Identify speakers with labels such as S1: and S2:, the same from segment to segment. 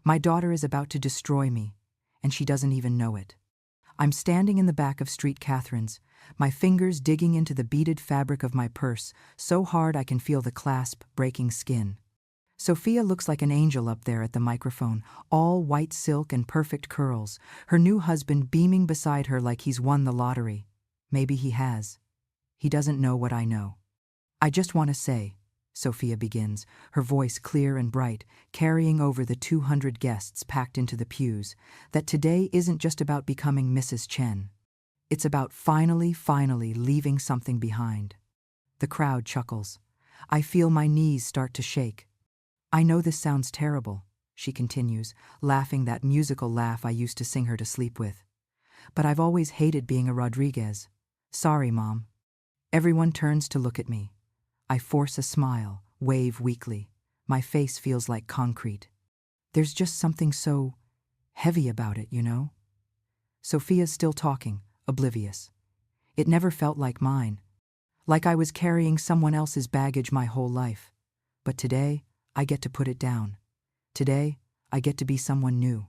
S1: My daughter is about to destroy me, and she doesn't even know it. I'm standing in the back of Street Catherine's, my fingers digging into the beaded fabric of my purse so hard I can feel the clasp breaking skin. Sophia looks like an angel up there at the microphone, all white silk and perfect curls, her new husband beaming beside her like he's won the lottery. Maybe he has. He doesn't know what I know. I just want to say, Sophia begins, her voice clear and bright, carrying over the 200 guests packed into the pews, that today isn't just about becoming Mrs. Chen. It's about finally leaving something behind. The crowd chuckles. I feel my knees start to shake. I know this sounds terrible, she continues, laughing that musical laugh I used to sing her to sleep with. But I've always hated being a Rodriguez. Sorry, Mom. Everyone turns to look at me. I force a smile, wave weakly. My face feels like concrete. There's just something so heavy about it, you know? Sophia's still talking, oblivious. It never felt like mine. Like I was carrying someone else's baggage my whole life. But today, I get to put it down. Today, I get to be someone new.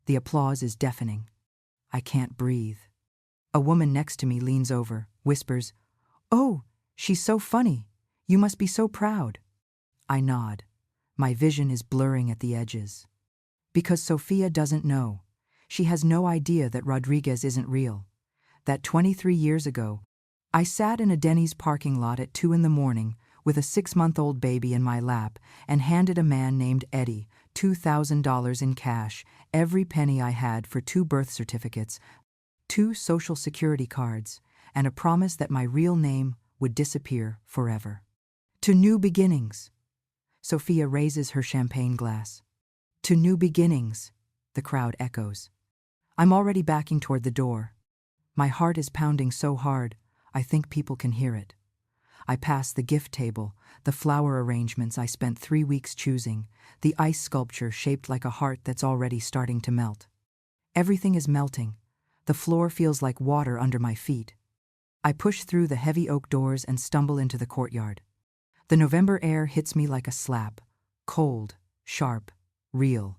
S1: The applause is deafening. I can't breathe. A woman next to me leans over, whispers, "Oh, she's so funny. You must be so proud." I nod. My vision is blurring at the edges. Because Sophia doesn't know. She has no idea that Rodriguez isn't real. That 23 years ago, I sat in a Denny's parking lot at 2 a.m. with a 6-month-old baby in my lap and handed a man named Eddie $2,000 in cash, every penny I had for 2 birth certificates, 2 social security cards, and a promise that my real name would disappear forever. To new beginnings. Sophia raises her champagne glass. To new beginnings, the crowd echoes. I'm already backing toward the door. My heart is pounding so hard, I think people can hear it. I pass the gift table, the flower arrangements I spent 3 weeks choosing, the ice sculpture shaped like a heart that's already starting to melt. Everything is melting. The floor feels like water under my feet. I push through the heavy oak doors and stumble into the courtyard. The November air hits me like a slap, cold, sharp, real.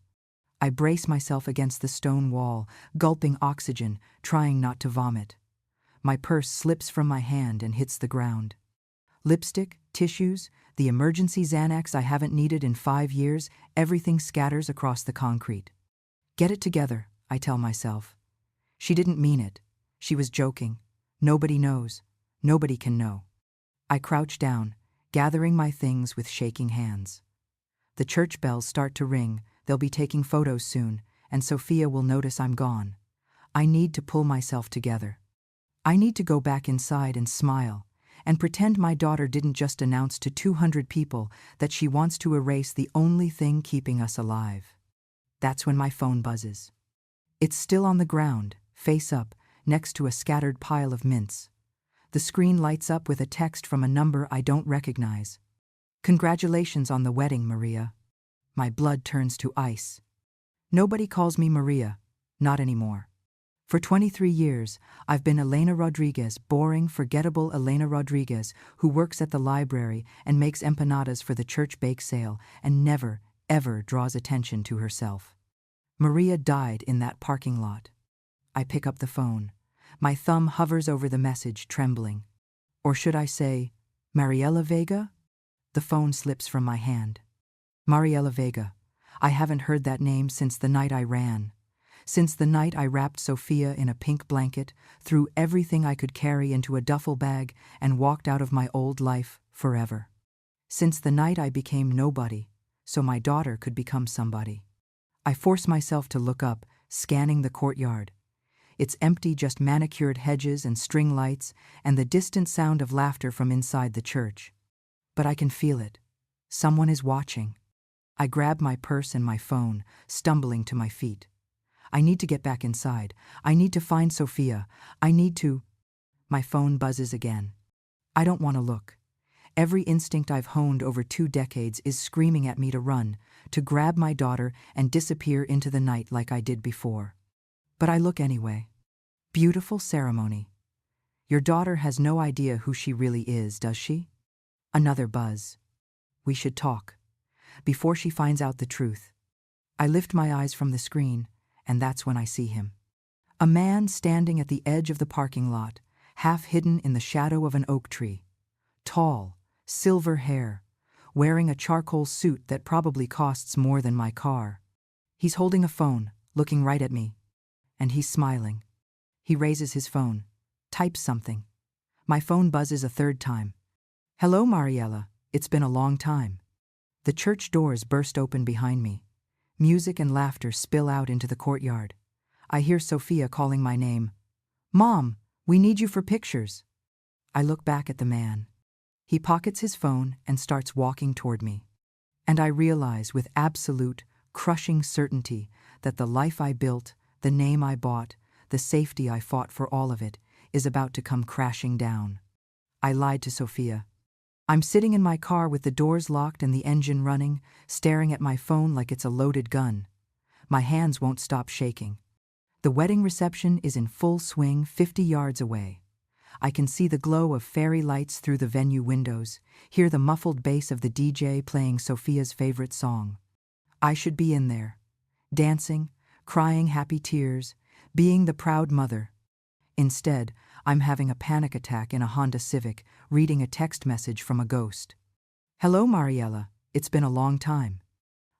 S1: I brace myself against the stone wall, gulping oxygen, trying not to vomit. My purse slips from my hand and hits the ground. Lipstick, tissues, the emergency Xanax I haven't needed in 5 years, everything scatters across the concrete. Get it together, I tell myself. She didn't mean it. She was joking. Nobody knows. Nobody can know. I crouch down, gathering my things with shaking hands. The church bells start to ring, they'll be taking photos soon, and Sophia will notice I'm gone. I need to pull myself together. I need to go back inside and smile, and pretend my daughter didn't just announce to 200 people that she wants to erase the only thing keeping us alive. That's when my phone buzzes. It's still on the ground, face up, next to a scattered pile of mints. The screen lights up with a text from a number I don't recognize. "Congratulations on the wedding, Maria." My blood turns to ice. Nobody calls me Maria, not anymore. For 23 years, I've been Elena Rodriguez, boring, forgettable Elena Rodriguez, who works at the library and makes empanadas for the church bake sale and never, ever draws attention to herself. Maria died in that parking lot. I pick up the phone. My thumb hovers over the message, trembling. Or should I say, Mariela Vega? The phone slips from my hand. Mariela Vega. I haven't heard that name since the night I ran. Since the night I wrapped Sophia in a pink blanket, threw everything I could carry into a duffel bag, and walked out of my old life forever. Since the night I became nobody, so my daughter could become somebody. I force myself to look up, scanning the courtyard. It's empty, just manicured hedges and string lights, and the distant sound of laughter from inside the church. But I can feel it. Someone is watching. I grab my purse and my phone, stumbling to my feet. I need to get back inside. I need to find Sophia. I need to... My phone buzzes again. I don't want to look. Every instinct I've honed over 2 decades is screaming at me to run, to grab my daughter and disappear into the night like I did before. But I look anyway. Beautiful ceremony. Your daughter has no idea who she really is, does she? Another buzz. We should talk. Before she finds out the truth. I lift my eyes from the screen, and that's when I see him. A man standing at the edge of the parking lot, half hidden in the shadow of an oak tree. Tall, silver hair, wearing a charcoal suit that probably costs more than my car. He's holding a phone, looking right at me. And he's smiling. He raises his phone, types something. My phone buzzes a third time. "Hello, Mariella, it's been a long time." The church doors burst open behind me. Music and laughter spill out into the courtyard. I hear Sophia calling my name. "Mom, we need you for pictures." I look back at the man. He pockets his phone and starts walking toward me. And I realize with absolute, crushing certainty that the life I built, the name I bought, the safety I fought for, all of it, is about to come crashing down. I lied to Sophia. I'm sitting in my car with the doors locked and the engine running, staring at my phone like it's a loaded gun. My hands won't stop shaking. The wedding reception is in full swing 50 yards away. I can see the glow of fairy lights through the venue windows, hear the muffled bass of the DJ playing Sophia's favorite song. I should be in there, dancing, crying happy tears, being the proud mother. Instead, I'm having a panic attack in a Honda Civic, reading a text message from a ghost. "Hello, Mariella, it's been a long time."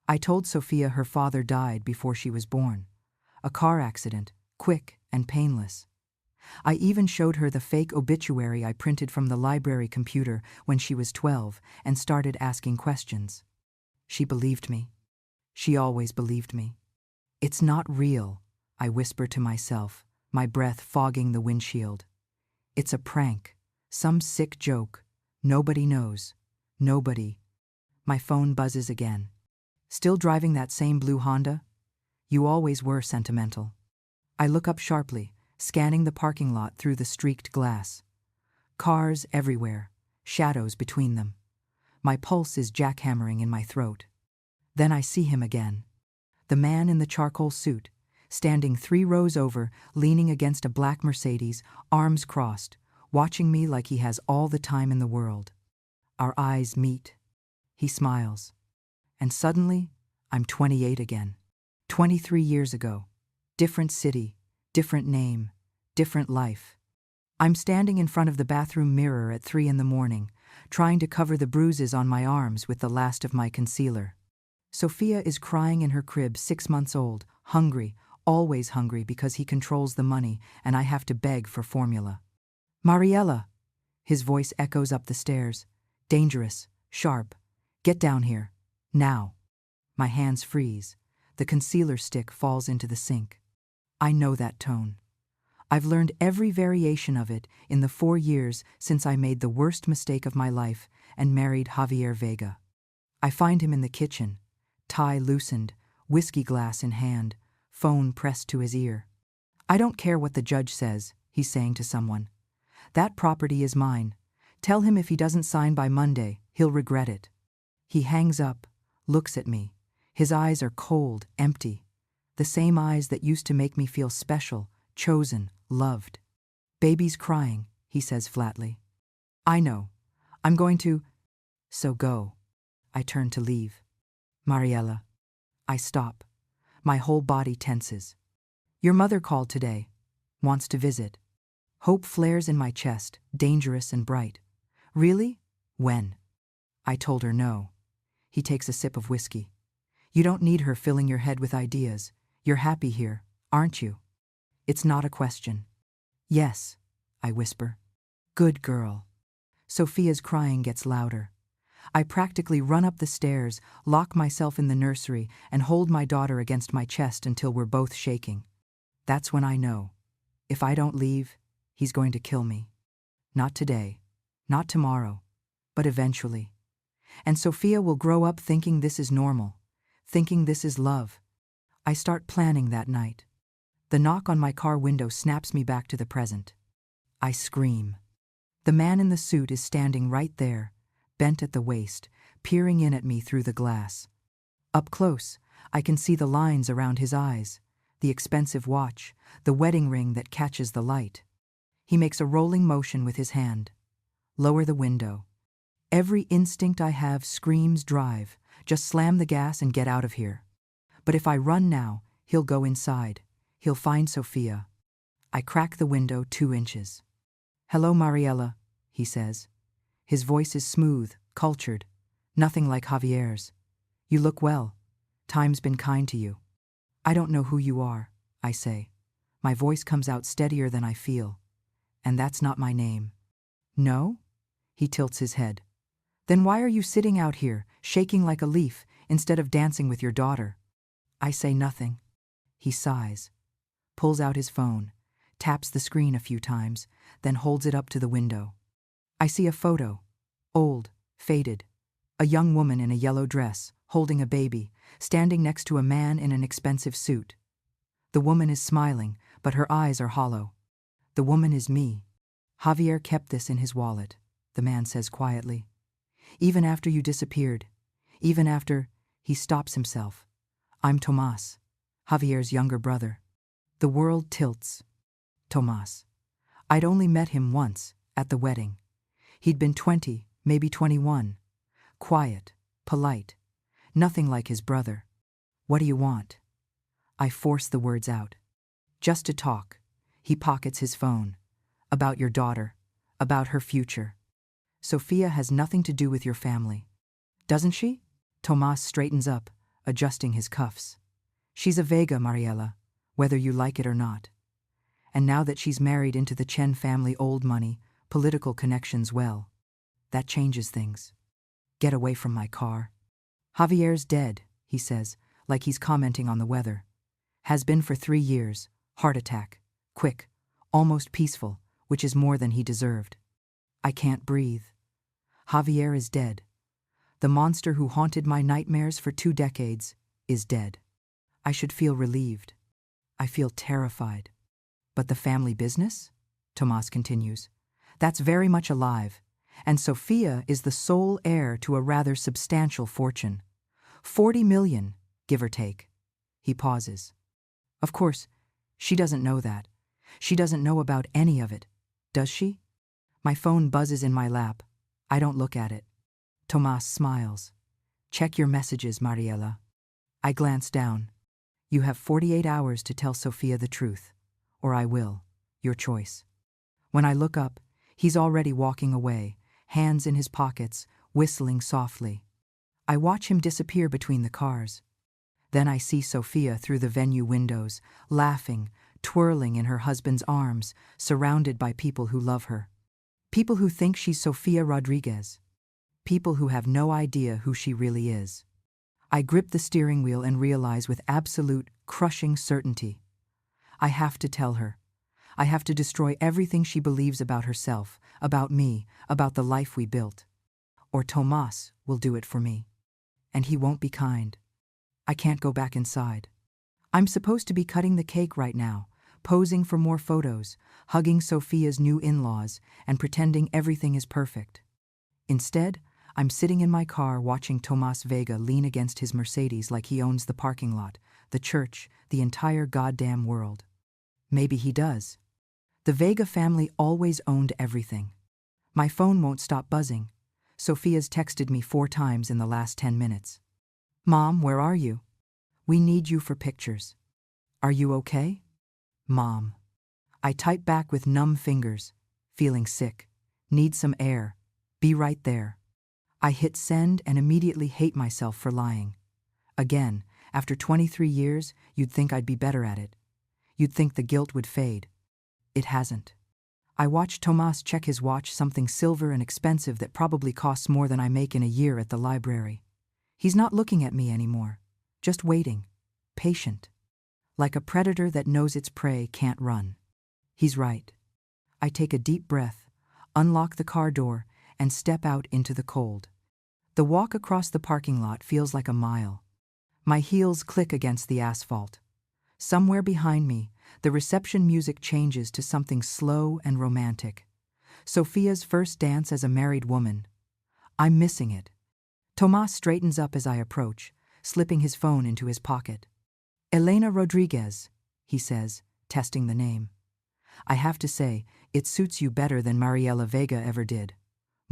S1: I told Sophia her father died before she was born. A car accident, quick and painless. I even showed her the fake obituary I printed from the library computer when she was 12 and started asking questions. She believed me. She always believed me. "It's not real," I whisper to myself, my breath fogging the windshield. "It's a prank, some sick joke. Nobody knows. Nobody." My phone buzzes again. "Still driving that same blue Honda? You always were sentimental." I look up sharply, scanning the parking lot through the streaked glass. Cars everywhere, shadows between them. My pulse is jackhammering in my throat. Then I see him again. The man in the charcoal suit, standing 3 rows over, leaning against a black Mercedes, arms crossed, watching me like he has all the time in the world. Our eyes meet. He smiles. And suddenly, I'm 28 again. 23 years ago. Different city, different name, different life. I'm standing in front of the bathroom mirror at 3 in the morning, trying to cover the bruises on my arms with the last of my concealer. Sophia is crying in her crib, 6 months old, hungry, always hungry because he controls the money and I have to beg for formula. "Mariella!" His voice echoes up the stairs. Dangerous, sharp. "Get down here. Now." My hands freeze. The concealer stick falls into the sink. I know that tone. I've learned every variation of it in the 4 years since I made the worst mistake of my life and married Javier Vega. I find him in the kitchen, tie loosened, whiskey glass in hand, phone pressed to his ear. "I don't care what the judge says," he's saying to someone. "That property is mine. Tell him if he doesn't sign by Monday, he'll regret it." He hangs up, looks at me. His eyes are cold, empty. The same eyes that used to make me feel special, chosen, loved. "Baby's crying," he says flatly. "I know. I'm going to—" "So go." I turn to leave. "Mariella." I stop. My whole body tenses. "Your mother called today. Wants to visit." Hope flares in my chest, dangerous and bright. "Really? When?" I told her no. He takes a sip of whiskey. "You don't need her filling your head with ideas. You're happy here, aren't you?" "It's not a question." "Yes," I whisper. "Good girl." Sophia's crying gets louder. I practically run up the stairs, lock myself in the nursery, and hold my daughter against my chest until we're both shaking. That's when I know. If I don't leave, he's going to kill me. Not today, not tomorrow, but eventually. And Sophia will grow up thinking this is normal, thinking this is love. I start planning that night. The knock on my car window snaps me back to the present. I scream. The man in the suit is standing right there, bent at the waist, peering in at me through the glass. Up close, I can see the lines around his eyes, the expensive watch, the wedding ring that catches the light. He makes a rolling motion with his hand. Lower the window. Every instinct I have screams drive, just slam the gas and get out of here. But if I run now, he'll go inside. He'll find Sofia. I crack the window 2 inches. "Hello, Mariella," he says. His voice is smooth, cultured, nothing like Javier's. "You look well. Time's been kind to you." "I don't know who you are," I say. My voice comes out steadier than I feel. "And that's not my name." "No?" He tilts his head. "Then why are you sitting out here, shaking like a leaf, instead of dancing with your daughter?" I say nothing. He sighs, pulls out his phone, taps the screen a few times, then holds it up to the window. I see a photo, old, faded. A young woman in a yellow dress, holding a baby, standing next to a man in an expensive suit. The woman is smiling, but her eyes are hollow. The woman is me. "Javier kept this in his wallet," the man says quietly. "Even after you disappeared, even after—" He stops himself. "I'm Tomas, Javier's younger brother." The world tilts. Tomas. I'd only met him once, at the wedding. He'd been 20, maybe 21. Quiet, polite, nothing like his brother. "What do you want?" I force the words out. "Just to talk." He pockets his phone. "About your daughter. About her future. Sofia has nothing to do with your family." "Doesn't she?" Tomas straightens up, adjusting his cuffs. "She's a Vega, Mariella, whether you like it or not. And now that she's married into the Chen family, old money, political connections, well, that changes things." "Get away from my car." "Javier's dead," he says, like he's commenting on the weather. "Has been for 3 years, heart attack, quick, almost peaceful, which is more than he deserved." I can't breathe. Javier is dead. The monster who haunted my nightmares for 2 decades is dead. I should feel relieved. I feel terrified. "But the family business?" Tomas continues. "That's very much alive, and Sofia is the sole heir to a rather substantial fortune. 40 million, give or take." He pauses. "Of course, she doesn't know that. She doesn't know about any of it, does she?" My phone buzzes in my lap. I don't look at it. Tomas smiles. "Check your messages, Mariella." I glance down. "You have 48 hours to tell Sofia the truth, or I will. Your choice." When I look up, he's already walking away, hands in his pockets, whistling softly. I watch him disappear between the cars. Then I see Sofia through the venue windows, laughing, twirling in her husband's arms, surrounded by people who love her. People who think she's Sofia Rodriguez. People who have no idea who she really is. I grip the steering wheel and realize with absolute, crushing certainty. I have to tell her. I have to destroy everything she believes about herself, about me, about the life we built. Or Tomas will do it for me. And he won't be kind. I can't go back inside. I'm supposed to be cutting the cake right now, posing for more photos, hugging Sofia's new in-laws, and pretending everything is perfect. Instead, I'm sitting in my car watching Tomas Vega lean against his Mercedes like he owns the parking lot, the church, the entire goddamn world. Maybe he does. The Vega family always owned everything. My phone won't stop buzzing. Sofia's texted me 4 times in the last 10 minutes. "Mom, where are you? We need you for pictures. Are you okay? Mom." I type back with numb fingers, feeling sick. Need some air. Be right there. I hit send and immediately hate myself for lying. Again, after 23 years, you'd think I'd be better at it. You'd think the guilt would fade. It hasn't. I watch Tomas check his watch, something silver and expensive that probably costs more than I make in a year at the library. He's not looking at me anymore, just waiting, patient. Like a predator that knows its prey can't run. He's right. I take a deep breath, unlock the car door, and step out into the cold. The walk across the parking lot feels like a mile. My heels click against the asphalt. Somewhere behind me, the reception music changes to something slow and romantic. Sofia's first dance as a married woman. I'm missing it. Tomas straightens up as I approach, slipping his phone into his pocket. "Elena Rodriguez," he says, testing the name. "I have to say, it suits you better than Mariela Vega ever did.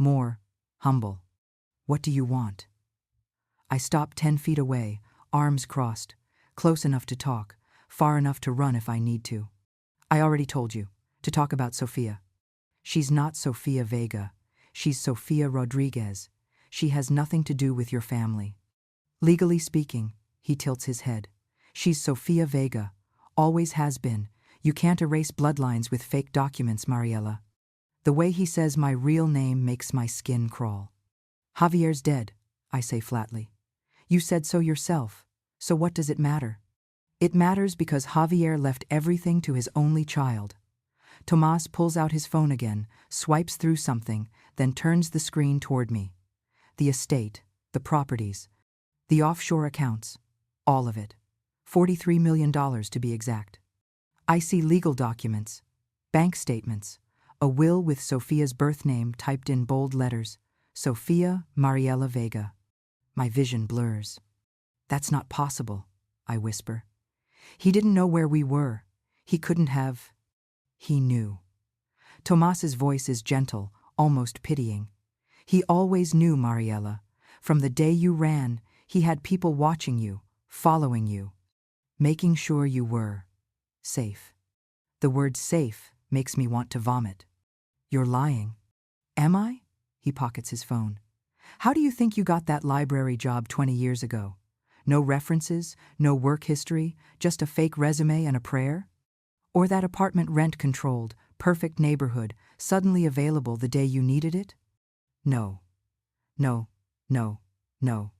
S1: More humble. What do you want?" I stop 10 feet away, arms crossed, Close enough to talk, far enough to run if I need to. I already told you, to talk about Sofia. She's not Sofia Vega. She's Sofia Rodriguez. She has nothing to do with your family. Legally speaking, he tilts his head. She's Sofia Vega. Always has been. You can't erase bloodlines with fake documents, Mariela. The way he says my real name makes my skin crawl. Javier's dead, I say flatly. You said so yourself. So what does it matter? It matters because Javier left everything to his only child. Tomas pulls out his phone again, swipes through something, then turns the screen toward me. The estate, the properties, the offshore accounts, all of it. $43 million to be exact. I see legal documents, bank statements, a will with Sofia's birth name typed in bold letters, Sofia Mariela Vega. My vision blurs. That's not possible, I whisper. He didn't know where we were. He couldn't have. He knew. Tomas's voice is gentle, almost pitying. He always knew, Mariela. From the day you ran, he had people watching you, following you, making sure you were safe. The word safe makes me want to vomit. You're lying. Am I? He pockets his phone. How do you think you got that library job 20 years ago? No references, no work history, just a fake resume and a prayer? Or that apartment rent-controlled, perfect neighborhood, suddenly available the day you needed it? No. No, no, no.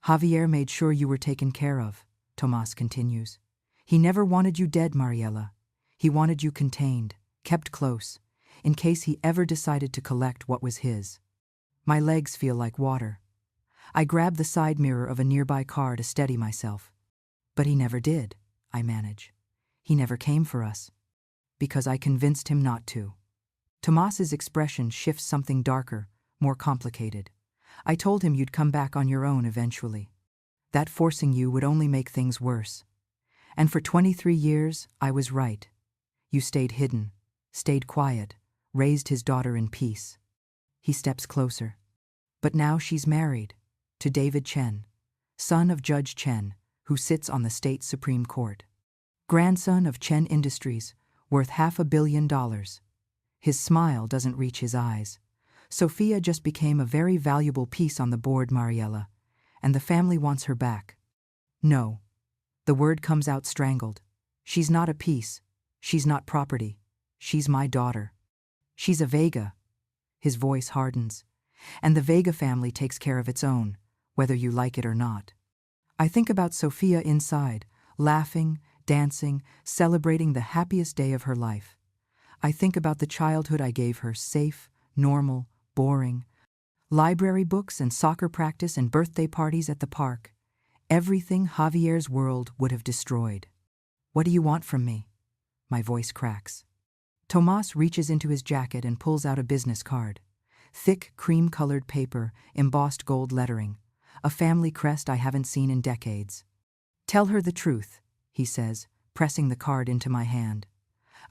S1: Javier made sure you were taken care of, Tomas continues. He never wanted you dead, Mariela. He wanted you contained, kept close, in case he ever decided to collect what was his. My legs feel like water. I grab the side mirror of a nearby car to steady myself. But he never did, I manage. He never came for us. Because I convinced him not to. Tomas's expression shifts something darker, more complicated. I told him you'd come back on your own eventually. That forcing you would only make things worse. And for 23 years, I was right. You stayed hidden, stayed quiet, raised his daughter in peace. He steps closer. But now she's married to David Chen, son of Judge Chen, who sits on the state Supreme Court. Grandson of Chen Industries, worth $500 million. His smile doesn't reach his eyes. Sofia just became a very valuable piece on the board, Mariela, and the family wants her back. No. The word comes out strangled. She's not a piece. She's not property. She's my daughter. She's a Vega. His voice hardens. And the Vega family takes care of its own, whether you like it or not. I think about Sofia inside, laughing, dancing, celebrating the happiest day of her life. I think about the childhood I gave her, safe, normal, boring. Library books and soccer practice and birthday parties at the park. Everything Javier's world would have destroyed. What do you want from me? My voice cracks. Tomas reaches into his jacket and pulls out a business card. Thick, cream-colored paper, embossed gold lettering. A family crest I haven't seen in decades. Tell her the truth, he says, pressing the card into my hand.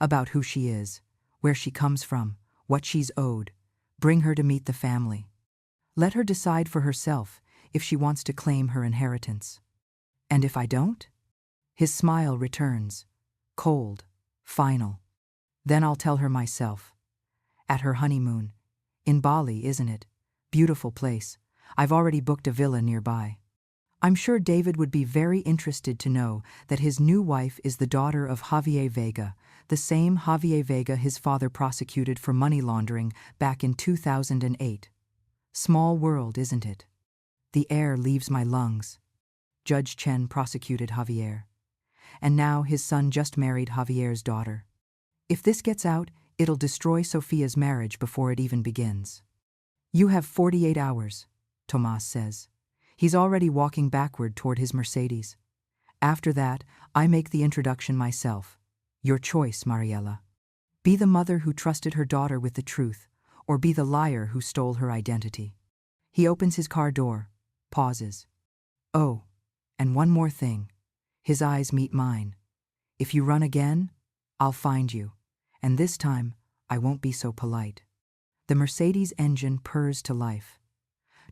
S1: About who she is, where she comes from, what she's owed. Bring her to meet the family. Let her decide for herself if she wants to claim her inheritance. And if I don't? His smile returns, cold, final. Then I'll tell her myself. At her honeymoon. In Bali, isn't it? Beautiful place. I've already booked a villa nearby. I'm sure David would be very interested to know that his new wife is the daughter of Javier Vega, the same Javier Vega his father prosecuted for money laundering back in 2008. Small world, isn't it? The air leaves my lungs. Judge Chen prosecuted Javier. And now his son just married Javier's daughter. If this gets out, it'll destroy Sofia's marriage before it even begins. You have 48 hours, Tomas says. He's already walking backward toward his Mercedes. After that, I make the introduction myself. Your choice, Mariela. Be the mother who trusted her daughter with the truth, or be the liar who stole her identity. He opens his car door, pauses. Oh, and one more thing. His eyes meet mine. If you run again, I'll find you. And this time, I won't be so polite. The Mercedes engine purrs to life.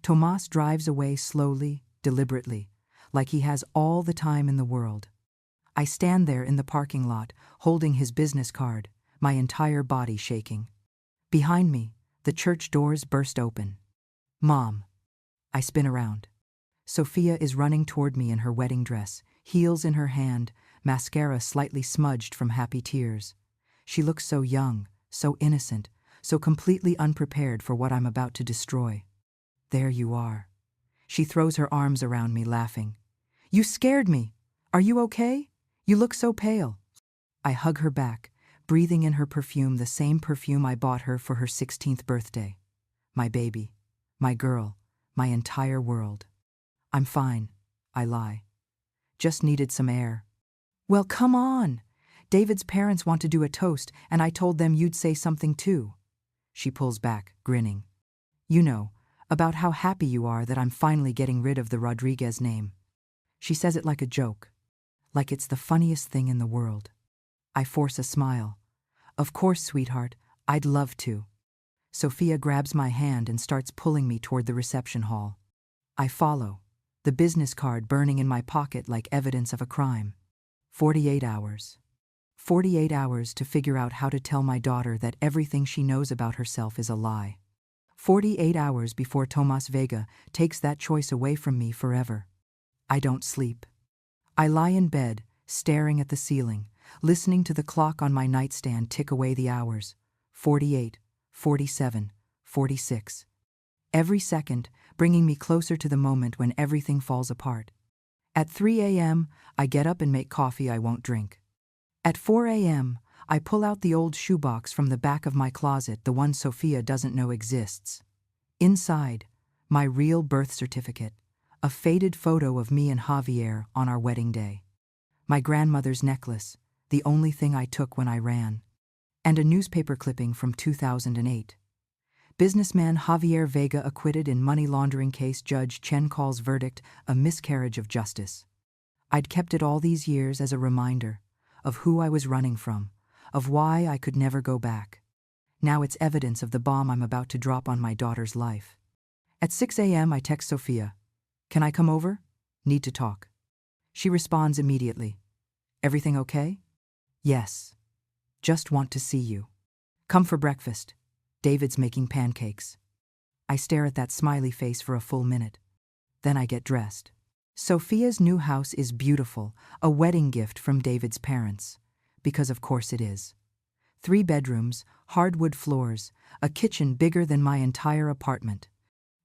S1: Tomas drives away slowly, deliberately, like he has all the time in the world. I stand there in the parking lot, holding his business card, my entire body shaking. Behind me, the church doors burst open. Mom. I spin around. Sophia is running toward me in her wedding dress, heels in her hand, mascara slightly smudged from happy tears. She looks so young, so innocent, so completely unprepared for what I'm about to destroy. There you are. She throws her arms around me, laughing. You scared me. Are you okay? You look so pale. I hug her back, breathing in her perfume, the same perfume I bought her for her 16th birthday. My baby, my girl, my entire world. I'm fine, I lie. Just needed some air. Well, come on. David's parents want to do a toast, and I told them you'd say something too. She pulls back, grinning. You know, about how happy you are that I'm finally getting rid of the Rodriguez name. She says it like a joke, like it's the funniest thing in the world. I force a smile. Of course, sweetheart, I'd love to. Sophia grabs my hand and starts pulling me toward the reception hall. I follow, the business card burning in my pocket like evidence of a crime. 48 hours. 48 hours to figure out how to tell my daughter that everything she knows about herself is a lie. 48 hours before Tomas Vega takes that choice away from me forever. I don't sleep. I lie in bed, staring at the ceiling, listening to the clock on my nightstand tick away the hours. 48, 47, 46. Every second, bringing me closer to the moment when everything falls apart. At 3 a.m., I get up and make coffee I won't drink. At 4 a.m., I pull out the old shoebox from the back of my closet, the one Sophia doesn't know exists. Inside, my real birth certificate, a faded photo of me and Javier on our wedding day. My grandmother's necklace, the only thing I took when I ran. And a newspaper clipping from 2008. Businessman Javier Vega acquitted in money laundering case. Judge Chen calls verdict a miscarriage of justice. I'd kept it all these years as a reminder of who I was running from, of why I could never go back. Now it's evidence of the bomb I'm about to drop on my daughter's life. At 6 a.m. I text Sophia. Can I come over? Need to talk. She responds immediately. Everything okay? Yes. Just want to see you. Come for breakfast. David's making pancakes. I stare at that smiley face for a full minute. Then I get dressed. Sophia's new house is beautiful, a wedding gift from David's parents. Because of course it is. 3 bedrooms, hardwood floors, a kitchen bigger than my entire apartment.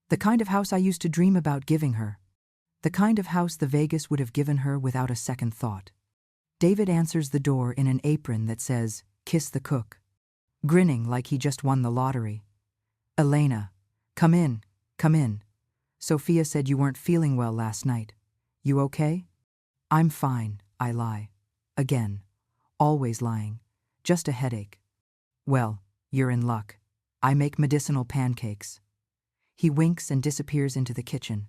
S1: The kind of house I used to dream about giving her. The kind of house the Vegas would have given her without a second thought. David answers the door in an apron that says, "Kiss the cook," grinning like he just won the lottery. Elena, come in, come in. Sophia said you weren't feeling well last night. You okay? I'm fine, I lie. Again. Always lying. Just a headache. Well, you're in luck. I make medicinal pancakes. He winks and disappears into the kitchen.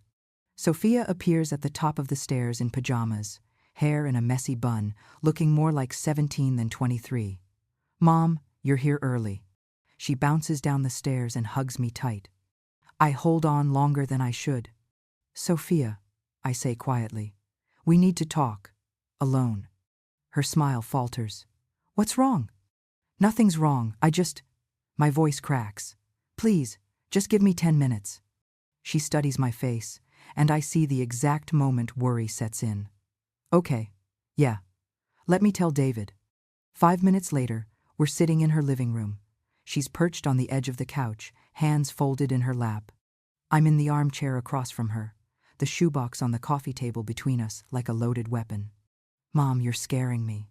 S1: Sophia appears at the top of the stairs in pajamas, hair in a messy bun, looking more like 17 than 23. Mom, you're here early. She bounces down the stairs and hugs me tight. I hold on longer than I should. Sophia, I say quietly, we need to talk. Alone. Her smile falters. What's wrong? Nothing's wrong, My voice cracks. Please, just give me 10 minutes. She studies my face, and I see the exact moment worry sets in. Okay, yeah. Let me tell David. 5 minutes later, we're sitting in her living room. She's perched on the edge of the couch, hands folded in her lap. I'm in the armchair across from her, the shoebox on the coffee table between us like a loaded weapon. Mom, you're scaring me.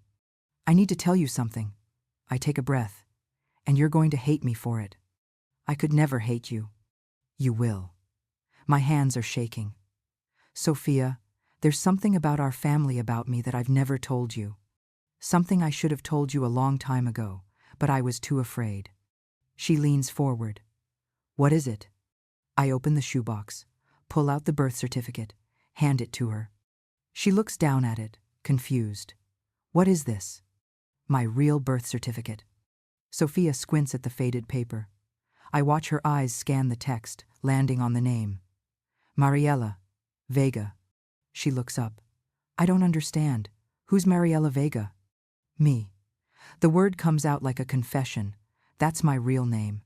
S1: I need to tell you something. I take a breath. And you're going to hate me for it. I could never hate you. You will. My hands are shaking. Sophia, there's something about our family about me that I've never told you. Something I should have told you a long time ago, but I was too afraid. She leans forward. What is it? I open the shoebox, pull out the birth certificate, hand it to her. She looks down at it, confused. What is this? My real birth certificate. Sophia squints at the faded paper. I watch her eyes scan the text, landing on the name. Mariela. Vega. She looks up. I don't understand. Who's Mariela Vega? Me. The word comes out like a confession. That's my real name.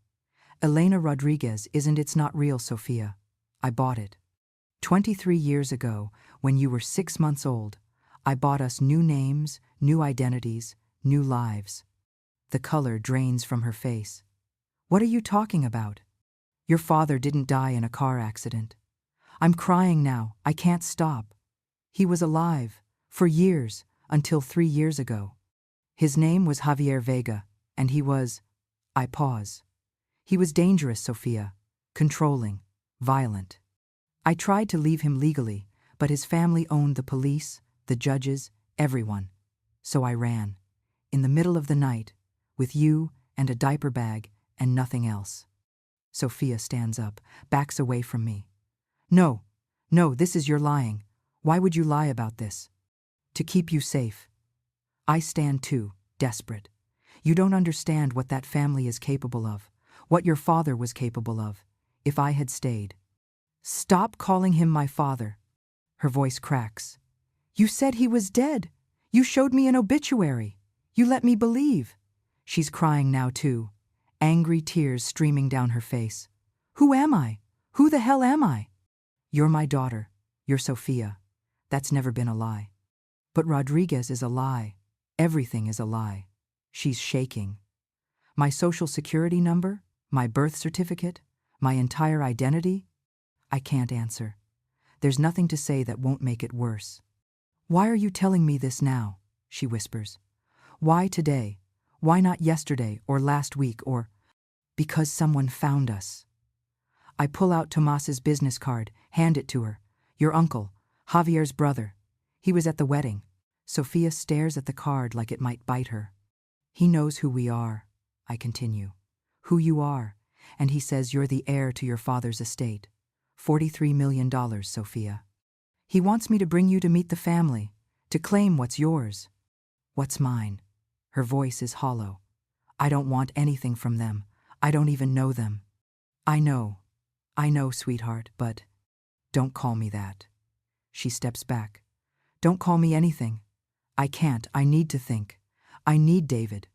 S1: Elena Rodriguez isn't. It's not real, Sofia. I bought it. 23 years ago, when you were 6 months old, I bought us new names, new identities, new lives. The color drains from her face. What are you talking about? Your father didn't die in a car accident. I'm crying now. I can't stop. He was alive, for years, until 3 years ago. His name was Javier Vega, and he was… I pause. He was dangerous, Sofia, controlling, violent. I tried to leave him legally, but his family owned the police, the judges, everyone. So I ran. In the middle of the night, with you and a diaper bag and nothing else. Sofia stands up, backs away from me. No, this is your lying. Why would you lie about this? To keep you safe. I stand too, desperate. You don't understand what that family is capable of, what your father was capable of, if I had stayed. Stop calling him my father. Her voice cracks. You said he was dead. You showed me an obituary. You let me believe. She's crying now too, angry tears streaming down her face. Who am I? Who the hell am I? You're my daughter. You're Sofia. That's never been a lie. But Rodriguez is a lie. Everything is a lie. She's shaking. My social security number, my birth certificate, my entire identity? I can't answer. There's nothing to say that won't make it worse. Why are you telling me this now? She whispers. Why today? Why not yesterday or last week or… Because someone found us. I pull out Tomas's business card, hand it to her. Your uncle, Javier's brother. He was at the wedding. Sofia stares at the card like it might bite her. He knows who we are, I continue. Who you are, and he says you're the heir to your father's estate. $43 million, Sofia. He wants me to bring you to meet the family, to claim what's yours. What's mine? Her voice is hollow. I don't want anything from them. I don't even know them. I know, sweetheart, but… Don't call me that. She steps back. Don't call me anything. I can't. I need to think. I need David.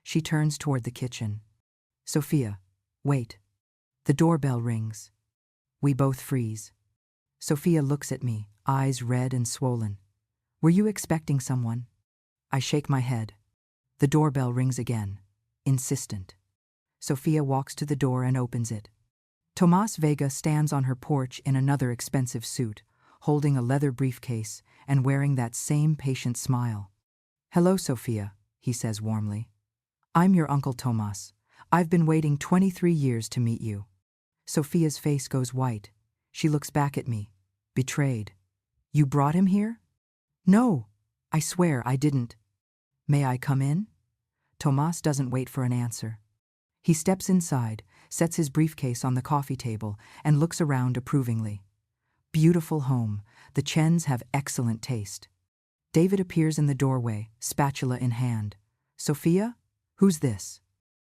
S1: She turns toward the kitchen. Sofia, wait. The doorbell rings. We both freeze. Sofia looks at me, eyes red and swollen. Were you expecting someone? I shake my head. The doorbell rings again, insistent. Sofia walks to the door and opens it. Tomas Vega stands on her porch in another expensive suit, holding a leather briefcase and wearing that same patient smile. Hello, Sofia, he says warmly. I'm your Uncle Tomas. I've been waiting 23 years to meet you. Sofia's face goes white. She looks back at me, betrayed. You brought him here? No, I swear I didn't. May I come in? Tomas doesn't wait for an answer. He steps inside, sets his briefcase on the coffee table, and looks around approvingly. Beautiful home. The Chens have excellent taste. David appears in the doorway, spatula in hand. Sofia? Who's this?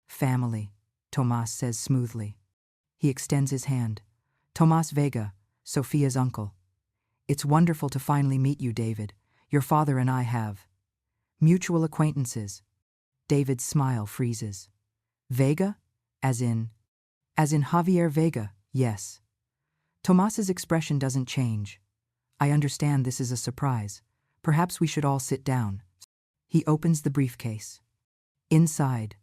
S1: Family, Tomas says smoothly. He extends his hand. Tomas Vega, Sofia's uncle. It's wonderful to finally meet you, David. Your father and I have mutual acquaintances. David's smile freezes. Vega? As in Javier Vega, yes. Tomas's expression doesn't change. I understand this is a surprise. Perhaps we should all sit down. He opens the briefcase. Inside,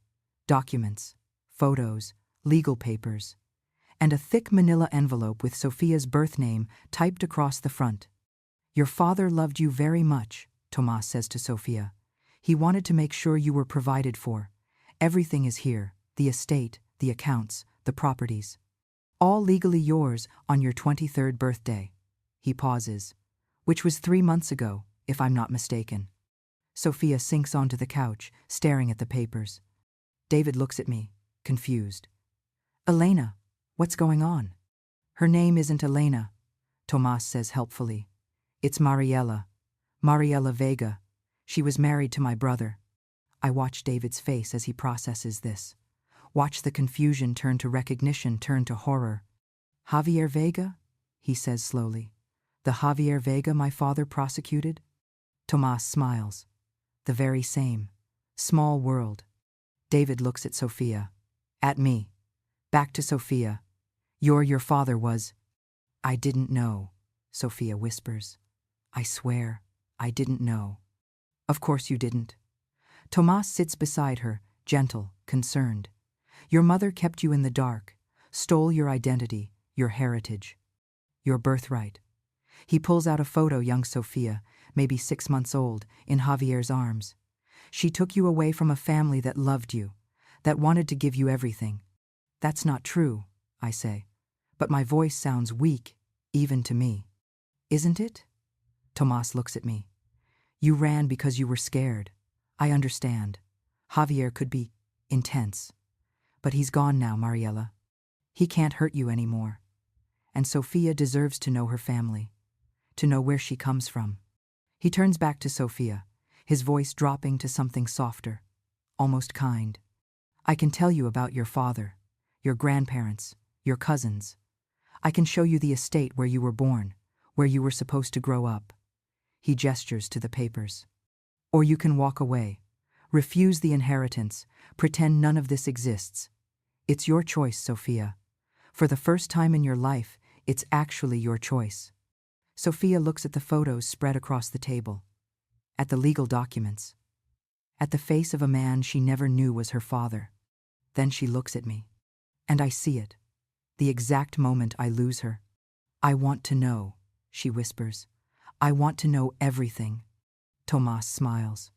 S1: documents, photos, legal papers, and a thick manila envelope with Sofia's birth name typed across the front. Your father loved you very much, Tomas says to Sofia. He wanted to make sure you were provided for. Everything is here, the estate, the accounts, the properties. All legally yours on your 23rd birthday. He pauses. Which was 3 months ago, if I'm not mistaken. Sofia sinks onto the couch, staring at the papers. David looks at me, confused. Elena, what's going on? Her name isn't Elena, Tomas says helpfully. It's Mariela Vega. She was married to my brother. I watch David's face as he processes this. Watch the confusion turn to recognition, turn to horror. Javier Vega? He says slowly. The Javier Vega my father prosecuted? Tomas smiles. The very same. Small world. David looks at Sophia. At me. Back to Sophia. Your father was. I didn't know, Sophia whispers. I swear, I didn't know. Of course you didn't. Tomas sits beside her, gentle, concerned. Your mother kept you in the dark, stole your identity, your heritage, your birthright. He pulls out a photo, young Sophia, maybe 6 months old, in Javier's arms. She took you away from a family that loved you, that wanted to give you everything. That's not true, I say. But my voice sounds weak, even to me. Isn't it? Tomas looks at me. You ran because you were scared. I understand. Javier could be intense. But he's gone now, Mariela. He can't hurt you anymore. And Sophia deserves to know her family, to know where she comes from. He turns back to Sophia, his voice dropping to something softer, almost kind. I can tell you about your father, your grandparents, your cousins. I can show you the estate where you were born, where you were supposed to grow up. He gestures to the papers. Or you can walk away, refuse the inheritance, pretend none of this exists. It's your choice, Sophia. For the first time in your life, it's actually your choice. Sophia looks at the photos spread across the table, at the legal documents, at the face of a man she never knew was her father. Then she looks at me. And I see it, the exact moment I lose her. I want to know, she whispers. I want to know everything. Tomas smiles.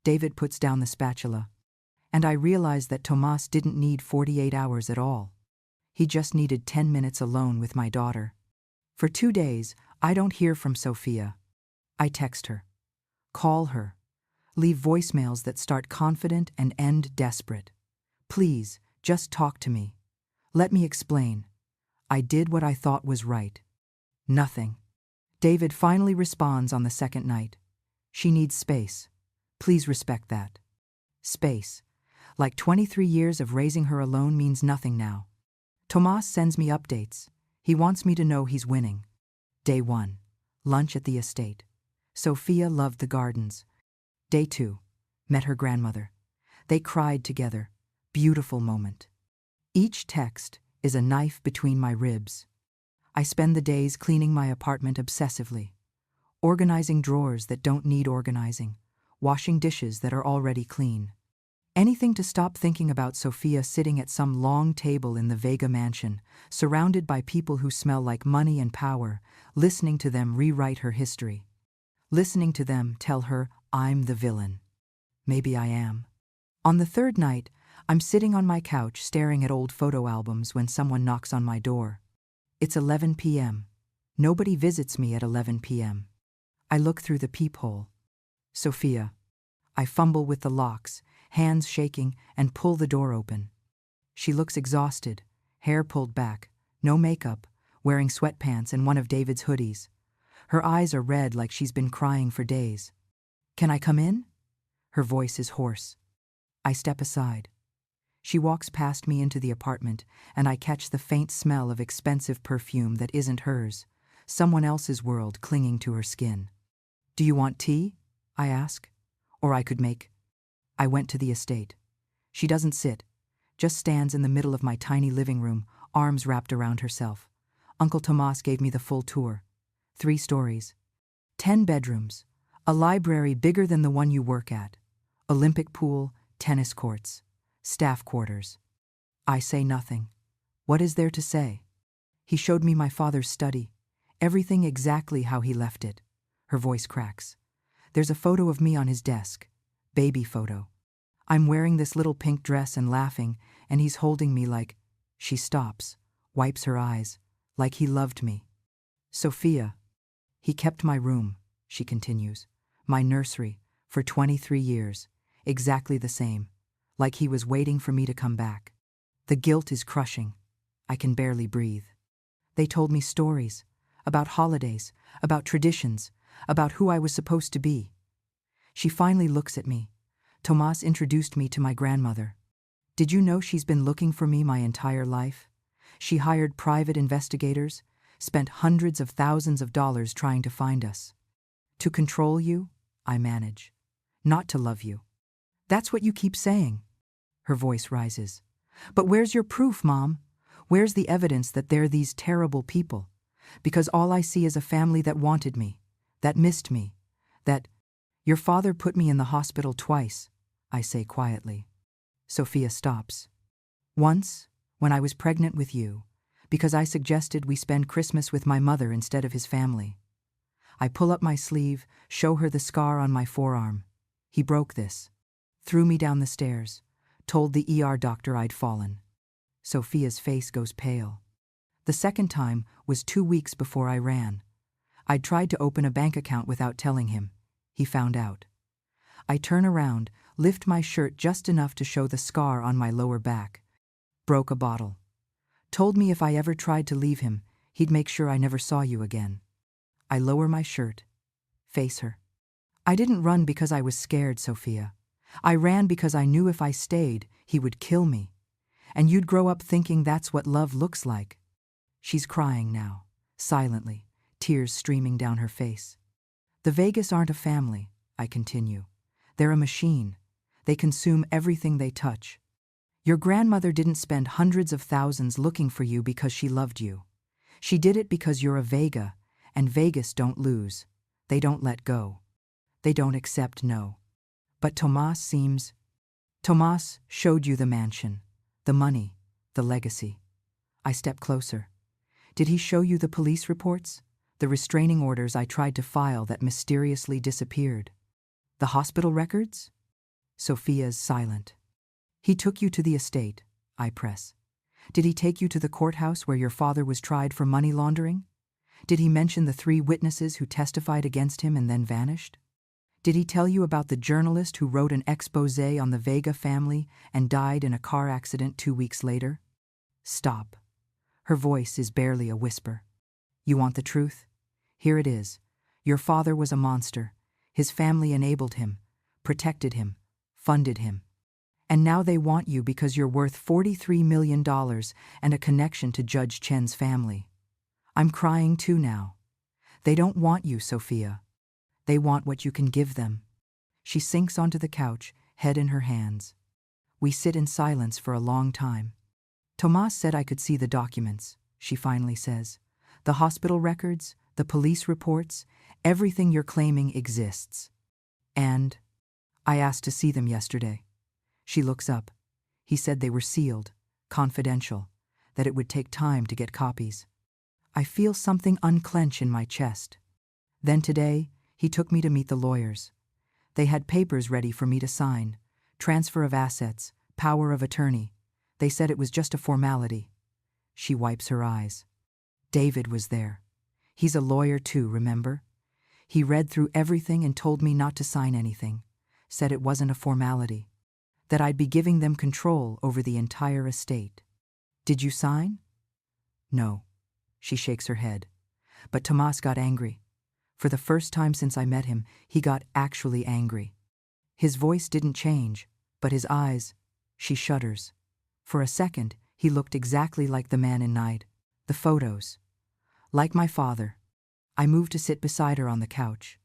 S1: David puts down the spatula. And I realize that Tomas didn't need 48 hours at all. He just needed 10 minutes alone with my daughter. For 2 days, I don't hear from Sophia. I text her, call her, leave voicemails that start confident and end desperate. Please, just talk to me. Let me explain. I did what I thought was right. Nothing. David finally responds on the second night. She needs space. Please respect that. Space. Like 23 years of raising her alone means nothing now. Tomas sends me updates. He wants me to know he's winning. Day 1. Lunch at the estate. Sophia loved the gardens. Day 2. Met her grandmother. They cried together. Beautiful moment. Each text is a knife between my ribs. I spend the days cleaning my apartment obsessively, organizing drawers that don't need organizing, washing dishes that are already clean. Anything to stop thinking about Sophia sitting at some long table in the Vega mansion, surrounded by people who smell like money and power, listening to them rewrite her history. Listening to them tell her, I'm the villain. Maybe I am. On the third night, I'm sitting on my couch staring at old photo albums when someone knocks on my door. It's 11 p.m. Nobody visits me at 11 p.m. I look through the peephole. Sophia. I fumble with the locks, hands shaking, and pull the door open. She looks exhausted, hair pulled back, no makeup, wearing sweatpants and one of David's hoodies. Her eyes are red like she's been crying for days. Can I come in? Her voice is hoarse. I step aside. She walks past me into the apartment, and I catch the faint smell of expensive perfume that isn't hers, someone else's world clinging to her skin. Do you want tea? I ask. Or I could make. I went to the estate. She doesn't sit, just stands in the middle of my tiny living room, arms wrapped around herself. Uncle Tomas gave me the full tour. 3 stories. 10 bedrooms. A library bigger than the one you work at. Olympic pool, tennis courts. Staff quarters. I say nothing. What is there to say? He showed me my father's study. Everything exactly how he left it. Her voice cracks. There's a photo of me on his desk. Baby photo. I'm wearing this little pink dress and laughing, and he's holding me like... She stops, wipes her eyes, like he loved me. Sophia. He kept my room, she continues. My nursery, for 23 years. Exactly the same. Like he was waiting for me to come back. The guilt is crushing. I can barely breathe. They told me stories. About holidays. About traditions. About who I was supposed to be. She finally looks at me. Tomas introduced me to my grandmother. Did you know she's been looking for me my entire life? She hired private investigators, spent hundreds of thousands of dollars trying to find us. To control you? I manage. Not to love you. That's what you keep saying. Her voice rises. But where's your proof, Mom? Where's the evidence that they're these terrible people? Because all I see is a family that wanted me, that missed me, that… Your father put me in the hospital twice, I say quietly. Sophia stops. Once, when I was pregnant with you, because I suggested we spend Christmas with my mother instead of his family. I pull up my sleeve, show her the scar on my forearm. He broke this. Threw me down the stairs. Told the ER doctor I'd fallen. Sophia's face goes pale. The second time was 2 weeks before I ran. I'd tried to open a bank account without telling him. He found out. I turn around, lift my shirt just enough to show the scar on my lower back. Broke a bottle. Told me if I ever tried to leave him, he'd make sure I never saw you again. I lower my shirt. Face her. I didn't run because I was scared, Sophia. I ran because I knew if I stayed, he would kill me. And you'd grow up thinking that's what love looks like. She's crying now, silently, tears streaming down her face. The Vegas aren't a family, I continue. They're a machine. They consume everything they touch. Your grandmother didn't spend hundreds of thousands looking for you because she loved you. She did it because you're a Vega, and Vegas don't lose. They don't let go. They don't accept no. But Tomas showed you the mansion, the money, the legacy. I step closer. Did he show you the police reports? The restraining orders I tried to file that mysteriously disappeared? The hospital records? Sophia's silent. He took you to the estate, I press. Did he take you to the courthouse where your father was tried for money laundering? Did he mention the 3 witnesses who testified against him and then vanished? Did he tell you about the journalist who wrote an exposé on the Vega family and died in a car accident 2 weeks later? Stop. Her voice is barely a whisper. You want the truth? Here it is. Your father was a monster. His family enabled him, protected him, funded him. And now they want you because you're worth $43 million and a connection to Judge Chen's family. I'm crying too now. They don't want you, Sophia. They want what you can give them. She sinks onto the couch, head in her hands. We sit in silence for a long time. Tomas said I could see the documents, she finally says. The hospital records, the police reports, everything you're claiming exists. And I asked to see them yesterday. She looks up. He said they were sealed, confidential, that it would take time to get copies. I feel something unclench in my chest. Then today, he took me to meet the lawyers. They had papers ready for me to sign. Transfer of assets, power of attorney. They said it was just a formality. She wipes her eyes. David was there. He's a lawyer too, remember? He read through everything and told me not to sign anything. Said it wasn't a formality. That I'd be giving them control over the entire estate. Did you sign? No. She shakes her head. But Tomas got angry. For the first time since I met him, he got actually angry. His voice didn't change, but his eyes… She shudders. For a second, he looked exactly like the man in night. The photos. Like my father. I moved to sit beside her on the couch.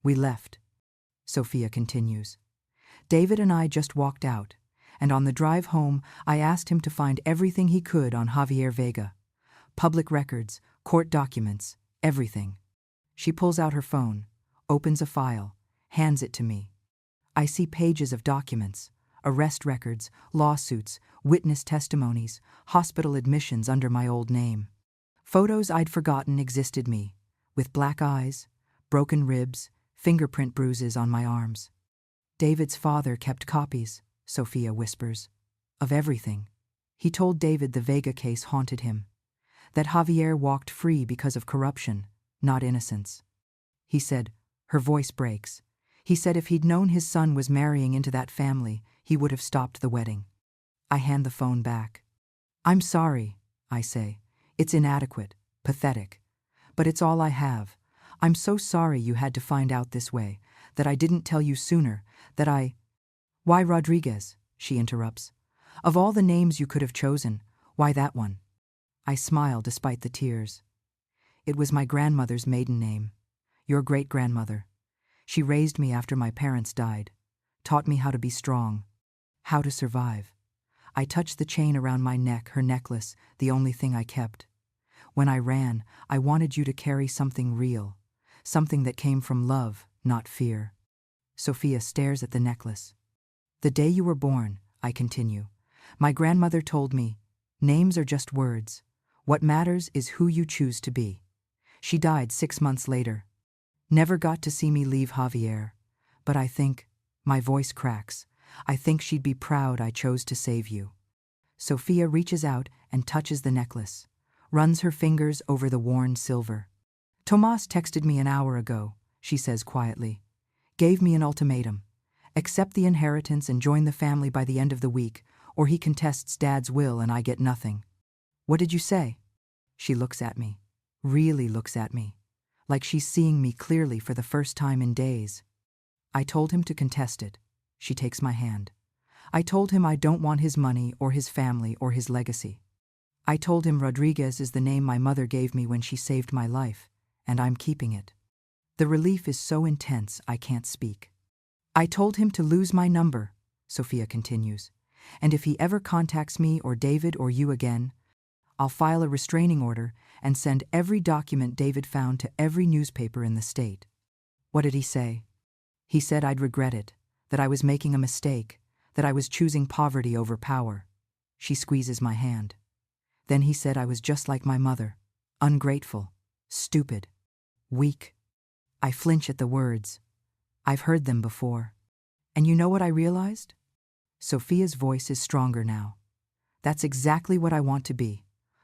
S1: We left. Sophia continues. David and I just walked out, and on the drive home, I asked him to find everything he could on Javier Vega. Public records, court documents, everything. She pulls out her phone, opens a file, hands it to me. I see pages of documents, arrest records, lawsuits, witness testimonies, hospital admissions under my old name. Photos I'd forgotten existed me, with black eyes, broken ribs, fingerprint bruises on my arms. David's father kept copies, Sophia whispers, of everything. He told David the Vega case haunted him, that Javier walked free because of corruption, not innocence. He said, her voice breaks, he said if he'd known his son was marrying into that family, he would have stopped the wedding. I hand the phone back. I'm sorry, I say. It's inadequate, pathetic. But it's all I have. I'm so sorry you had to find out this way, that I didn't tell you sooner, that I… Why Rodriguez? She interrupts. Of all the names you could have chosen, why that one? I smile despite the tears. It was my grandmother's maiden name. Your great-grandmother. She raised me after my parents died, taught me how to be strong, how to survive. I touched the chain around my neck, her necklace, the only thing I kept. When I ran, I wanted you to carry something real, something that came from love, not fear. Sophia stares at the necklace. The day you were born, I continue, my grandmother told me, names are just words. What matters is who you choose to be. She died 6 months later. Never got to see me leave Javier. But I think, my voice cracks, I think she'd be proud I chose to save you. Sophia reaches out and touches the necklace, runs her fingers over the worn silver. Tomas texted me an hour ago, she says quietly. Gave me an ultimatum. Accept the inheritance and join the family by the end of the week, or he contests Dad's will and I get nothing. What did you say? She looks at me, really looks at me, like she's seeing me clearly for the first time in days. I told him to contest it. She takes my hand. I told him I don't want his money or his family or his legacy. I told him Rodriguez is the name my mother gave me when she saved my life, and I'm keeping it. The relief is so intense I can't speak. I told him to lose my number, Sophia continues, and if he ever contacts me or David or you again, I'll file a restraining order and send every document David found to every newspaper in the state. What did he say? He said I'd regret it, that I was making a mistake, that I was choosing poverty over power. She squeezes my hand. Then he said I was just like my mother, ungrateful, stupid, weak. I flinch at the words. I've heard them before. And you know what I realized? Sophia's voice is stronger now. That's exactly what I want to be.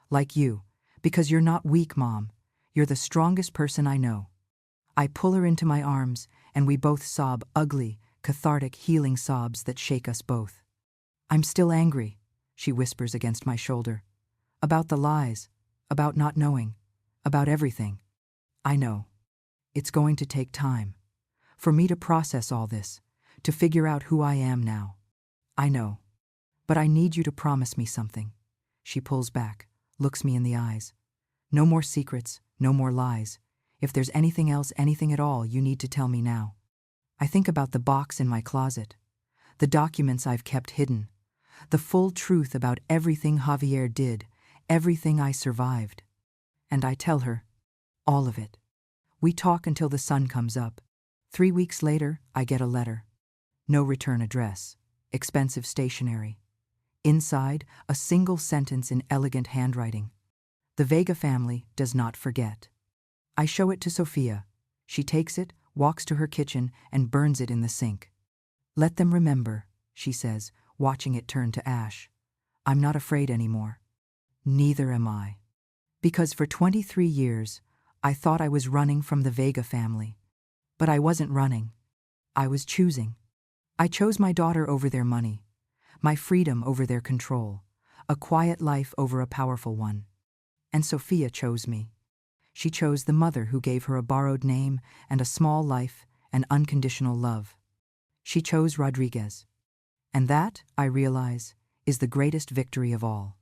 S1: Like you, because you're not weak, Mom. You're the strongest person I know. I pull her into my arms, and we both sob ugly, cathartic, healing sobs that shake us both. I'm still angry, she whispers against my shoulder. About the lies, about not knowing, about everything. I know. It's going to take time. For me to process all this, to figure out who I am now. I know. But I need you to promise me something. She pulls back, looks me in the eyes. No more secrets, no more lies. If there's anything else, anything at all, you need to tell me now. I think about the box in my closet, the documents I've kept hidden, the full truth about everything Javier did, everything I survived. And I tell her, all of it. We talk until the sun comes up. 3 weeks later, I get a letter. No return address. Expensive stationery. Inside, a single sentence in elegant handwriting. The Vega family does not forget. I show it to Sophia. She takes it, walks to her kitchen, and burns it in the sink. Let them remember, she says, watching it turn to ash. I'm not afraid anymore. Neither am I. Because for 23 years, I thought I was running from the Vega family. But I wasn't running. I was choosing. I chose my daughter over their money, my freedom over their control, a quiet life over a powerful one. And Sophia chose me. She chose the mother who gave her a borrowed name and a small life and unconditional love. She chose Rodriguez. And that, I realize, is the greatest victory of all.